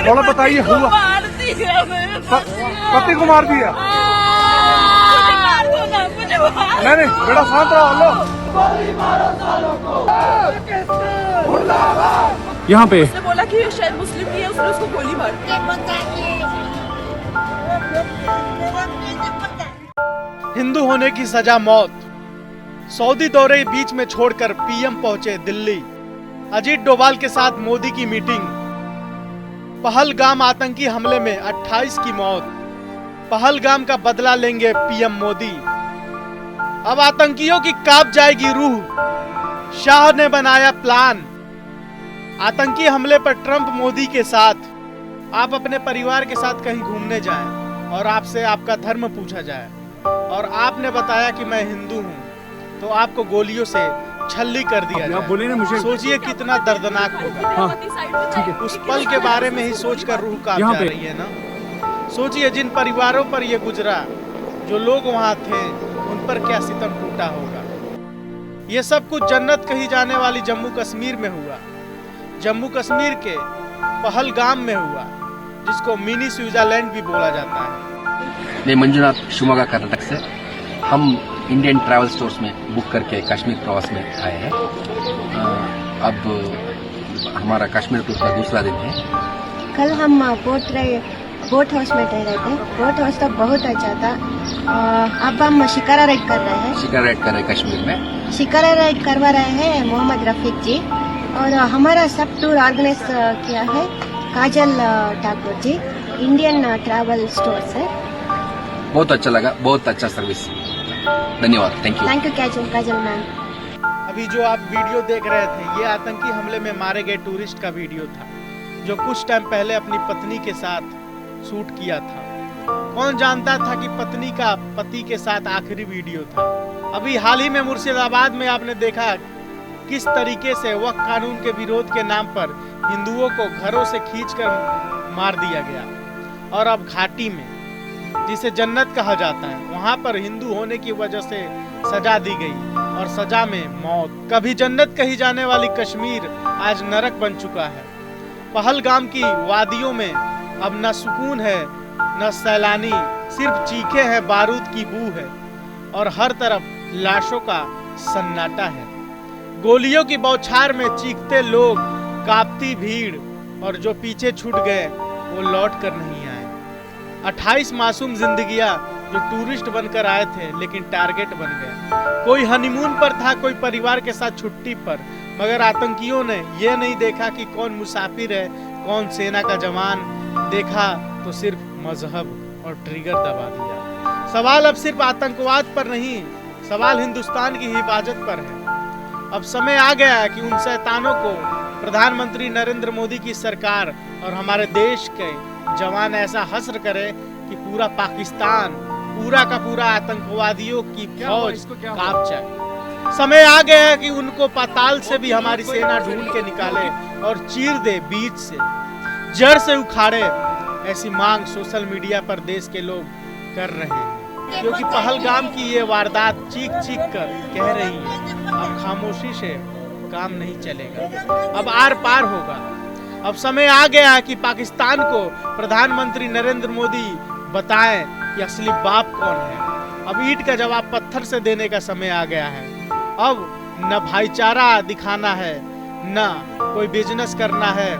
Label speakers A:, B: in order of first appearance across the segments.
A: थोड़ा बताइए हुआ पति को मार दिया। नहीं बेटा शांत रहो।
B: यहाँ पे
C: उसने बोला कि शायद मुस्लिम नहीं है, उसने उसको गोली मार दी।
D: हिंदू होने की सजा मौत। सऊदी दौरे बीच में छोड़कर पीएम पहुंचे दिल्ली। अजीत डोभाल के साथ मोदी की मीटिंग। पहलगाम आतंकी हमले में 28 की मौत। पहलगाम का बदला लेंगे पीएम मोदी। अब आतंकियों की कांप जाएगी रूह। शाह ने बनाया प्लान। आतंकी हमले पर ट्रंप मोदी के साथ। आप अपने परिवार के साथ कहीं घूमने जाएं और आपसे आपका धर्म पूछा जाए और आपने बताया कि मैं हिंदू हूं, तो आपको गोलियों से छल्ली कर दिया जाए।
B: बोले ना मुझे।
D: सोचिए कितना दर्दनाक होगा।
B: हाँ, ठीक है।
D: उस पल के बारे में ही सोचकर रूह कांप
B: यहाँ
D: जा
B: पे।
D: रही है ना। सोचिए जिन परिवारों पर ये गुजरा, जो लोग वहां थे, उन पर क्या सितम टूटा होगा। ये सब कुछ जन्नत कही जाने वाली जम्मू कश्मीर में हुआ। जम्मू कश्मीर के पहलगाम में हुआ, जिसको मिनी स्विट्जरलैंड भी बोला जाता है।
E: मैं मंजुनाथ शिवमोगा कर्नाटक से। हम इंडियन ट्रैवल स्टोर्स में बुक करके कश्मीर प्रवास में आए हैं। अब हमारा कश्मीर टूर का दूसरा दिन है।
F: कल हम बोट हाउस में ठहरे थे। बोट हाउस तो बहुत अच्छा था। अब हम शिकारा राइड कर रहे हैं।
E: शिकार राइड कर रहे हैं कश्मीर में।
F: शिकारा राइड करवा रहे हैं मोहम्मद रफीक जी, और हमारा सब टूर ऑर्गेनाइज किया है काजल Thakur ji, Indian travel store से।
E: बहुत अच्छा लगा, बहुत अच्छा सर्विस। धन्यवाद, thank you.
F: Thank you Kajal ma'am.
D: अभी जो आप वीडियो देख रहे थे, ये आतंकी हमले में मारे गए टूरिस्ट का वीडियो था, जो कुछ टाइम पहले अपनी पत्नी के साथ शूट किया था। कौन जानता था कि पत्नी का पति के साथ आखिरी वीडियो था। अभी हाल ही में मुर्शिदाबाद में आपने देखा किस तरीके से वक्फ कानून के विरोध के नाम पर हिंदुओं को घरों से खींचकर मार दिया गया। और अब घाटी में, जिसे जन्नत कहा जाता है, वहां पर हिंदू होने की वजह से सजा दी गई और सजा में मौत। कभी जन्नत कही जाने वाली कश्मीर आज नरक बन चुका है। पहलगाम की वादियों में अब न सुकून है न सैलानी, सिर्फ चीखे हैं, बारूद की बू है और हर तरफ लाशों का सन्नाटा है। गोलियों की बौछार में चीखते लोग, कांपती भीड़, और जो पीछे छूट गए वो लौट कर नहीं आए। 28 मासूम जिंदगियां जो टूरिस्ट बनकर आए थे, लेकिन टारगेट बन गए। कोई हनीमून पर था, कोई परिवार के साथ छुट्टी पर, मगर आतंकियों ने यह नहीं देखा कि कौन मुसाफिर है, कौन सेना का जवान। देखा तो सिर्फ मजहब और ट्रिगर दबा दिया। सवाल अब सिर्फ आतंकवाद पर नहीं, सवाल हिंदुस्तान की हिफाजत पर है। अब समय आ गया है कि उन शैतानों को प्रधानमंत्री नरेंद्र मोदी की सरकार और हमारे देश के जवान ऐसा हश्र करे कि पूरा पाकिस्तान, पूरा का पूरा आतंकवादियों की फौज कांप जाए। समय आ गया है कि उनको पाताल से भी हमारी सेना ढूंढ के निकाले और चीर दे, बीच से, जड़ से उखाड़े। ऐसी मांग सोशल मीडिया पर देश के लोग कर रहे हैं, क्योंकि पहलगाम की ये वारदात चीख चीख कर कह रही है अब खामोशी से काम नहीं चलेगा, अब आर पार होगा। अब समय आ गया है कि पाकिस्तान को प्रधानमंत्री नरेंद्र मोदी बताएं कि असली बाप कौन है। अब ईंट का जवाब पत्थर से देने का समय आ गया है। अब न भाईचारा दिखाना है, न कोई बिजनेस करना है,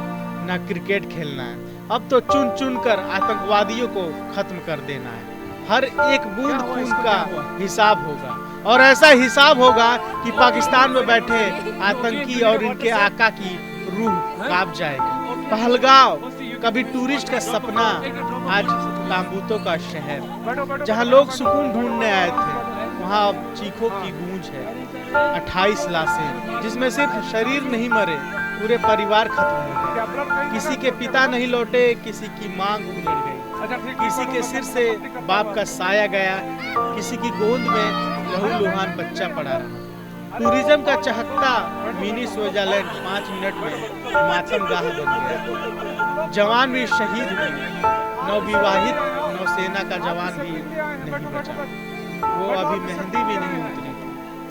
D: न क्रिकेट खेलना है। अब तो चुन चुन कर आतंकवादियों को खत्म कर देना है। हर एक बूंद खून का हिसाब होगा, और ऐसा हिसाब होगा कि पाकिस्तान में बैठे आतंकी और इनके आका की रूह कांप जाएगी। पहलगाम कभी टूरिस्ट का सपना, आज तांबूतों का शहर। जहां लोग सुकून ढूंढने आए थे, वहां अब चीखों की गूंज है। 28 लाशें, जिसमें सिर्फ शरीर नहीं मरे, पूरे परिवार खत्म हो गए। किसी के पिता नहीं लौटे, किसी की मांग उजड़ गई, किसी के सिर से बाप का साया गया, किसी की गोद में लहूलुहान बच्चा पड़ा रहा। टूरिज्म का चहकता मिनी स्विट्जरलैंड 5 मिनट में मातमगाह बन गया। जवान भी शहीद हुए, नवविवाहित नौसेना का जवान भी नहीं बचा। वो अभी मेहंदी भी नहीं उतरी,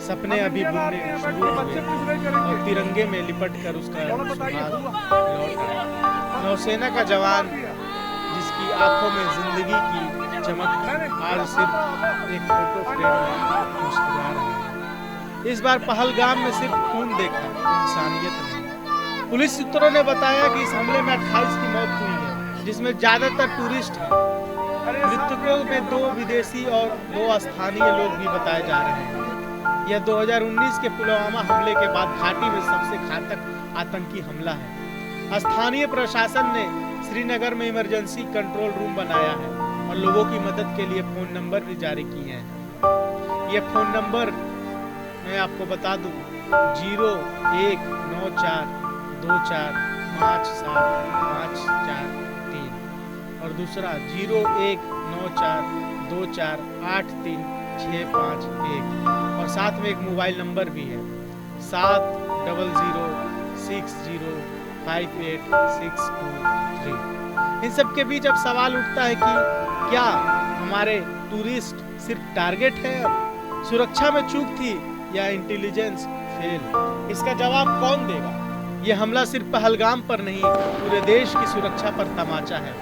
D: सपने अभी बुनने शुरू हुए और तिरंगे में लिपट कर उसका सुहाग लौट आया। नौसेना का जवान जिसकी आंखों में जिंदगी की चमक आज सिर्फ एक फोटो फ्रेम में मुस्कुरा रहा है। इस बार पहलगाम में सिर्फ खून देखा, इंसानियत नहीं। पुलिस सूत्रों ने बताया कि इस हमले में 28 की मौत हुई है, जिसमें ज्यादातर टूरिस्ट हैं। मृतकों में 2 विदेशी और 2 स्थानीय लोग भी बताए जा रहे हैं। यह 2019 के पुलवामा हमले के बाद घाटी में सबसे घातक आतंकी हमला है। स्थानीय प्रशासन ने श्रीनगर में इमरजेंसी कंट्रोल रूम बनाया है और लोगों की मदद के लिए फोन नंबर भी जारी किए हैं। ये फोन नंबर मैं आपको बता दूं 0194245753 और दूसरा 0194248365 और साथ में एक मोबाइल नंबर भी है 7006058623। इन सब के बीच अब सवाल उठता है कि क्या हमारे टूरिस्ट सिर्फ टारगेट है, अब सुरक्षा में चूक थी या इंटेलिजेंस फेल? इसका जवाब कौन देगा? ये हमला सिर्फ पहलगाम पर नहीं, पूरे देश की सुरक्षा पर तमाचा है।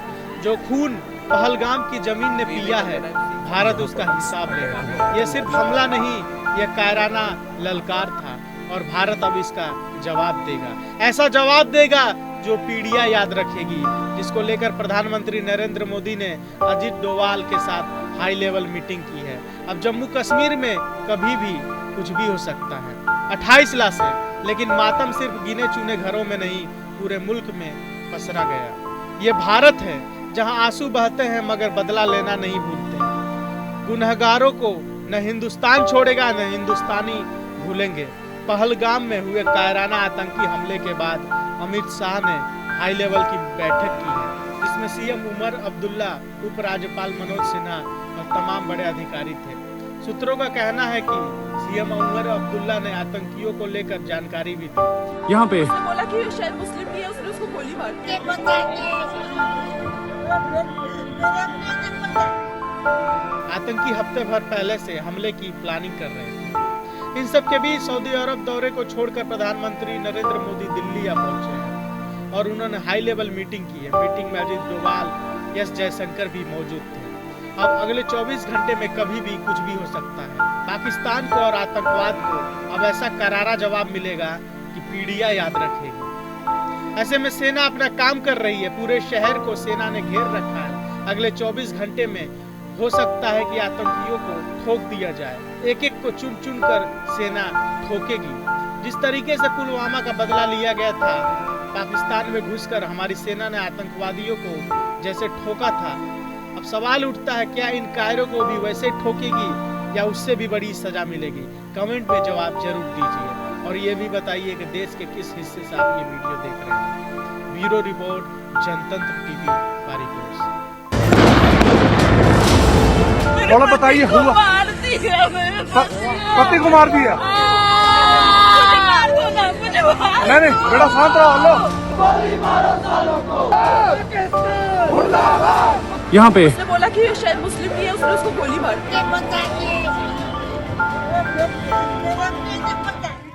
D: जो खून पहलगाम की जमीन ने पिया है, भारत उसका हिसाब लेगा। ये सिर्फ हमला नहीं, यह कायराना ललकार था और भारत अब इसका जवाब देगा। ऐसा जवाब देगा जो पीढ़ियां याद रखेगी, जिसको लेकर प्रधानमंत्री नरेंद्र मोदी ने अजीत डोवाल के साथ हाई लेवल मीटिंग की है। अब जम्मू कश्मीर में कभी भी कुछ भी हो सकता है। 28 लाशें, लेकिन मातम सिर्फ गिने चुने घरों में नहीं, पूरे मुल्क में पसरा गया। ये भारत है जहां आंसू बहते हैं मगर बदला लेना नहीं भूलते। गुनहगारों को न हिंदुस्तान छोड़ेगा न हिंदुस्तानी भूलेंगे। पहलगाम में हुए कायराना आतंकी हमले के बाद अमित शाह ने हाई लेवल की बैठक की है, जिसमें सीएम उमर अब्दुल्ला, उपराज्यपाल मनोज सिन्हा और तमाम बड़े अधिकारी थे। सूत्रों का कहना है कि सीएम उमर अब्दुल्ला ने आतंकियों को लेकर जानकारी भी दी।
B: यहाँ पे
C: उसने बोला कि शायद मुस्लिम नहीं है, उसने उसको गोली मार दी।
D: आतंकी हफ्ते भर पहले से हमले की प्लानिंग कर रहे थे। इन सब के बीच सऊदी अरब दौरे को छोड़कर प्रधानमंत्री नरेंद्र मोदी दिल्ली आ पहुंचे हैं और उन्होंने हाई लेवल मीटिंग की है। मीटिंग में अजीत डोभाल, एस जयशंकर भी मौजूद थे। अब अगले 24 घंटे में कभी भी कुछ भी हो सकता है। पाकिस्तान को और आतंकवाद को अब ऐसा करारा जवाब मिलेगा कि पीढ़ियां याद रखेगी। ऐसे में सेना अपना काम कर रही है, पूरे शहर को सेना ने घेर रखा है। अगले 24 घंटे में हो सकता है कि आतंकियों को ठोक दिया जाए। एक एक को चुन चुन कर सेना ठोकेगी। जिस तरीके से पुलवामा का बदला लिया गया था, पाकिस्तान में घुसकर हमारी सेना ने आतंकवादियों को जैसे ठोका था, अब सवाल उठता है क्या इन कायरों को भी वैसे ठोकेगी या उससे भी बड़ी सजा मिलेगी? कमेंट में जवाब जरूर दीजिए और ये भी बताइए कि देश के किस हिस्से से आप ये वीडियो देख रहे हैं। ब्यूरो रिपोर्ट, जनतंत्र टीवी, बारीकोट।
A: थोड़ा बताइए हुआ
C: मार दिया मेरे
A: पति को मार दिया?
C: मुझे मार दो ना, मुझे मार।
A: नहीं बेटा शांत रहो।
B: यहाँ पे
C: उसने बोला कि शायद मुस्लिम नहीं है, उसने उसको गोली मार दी।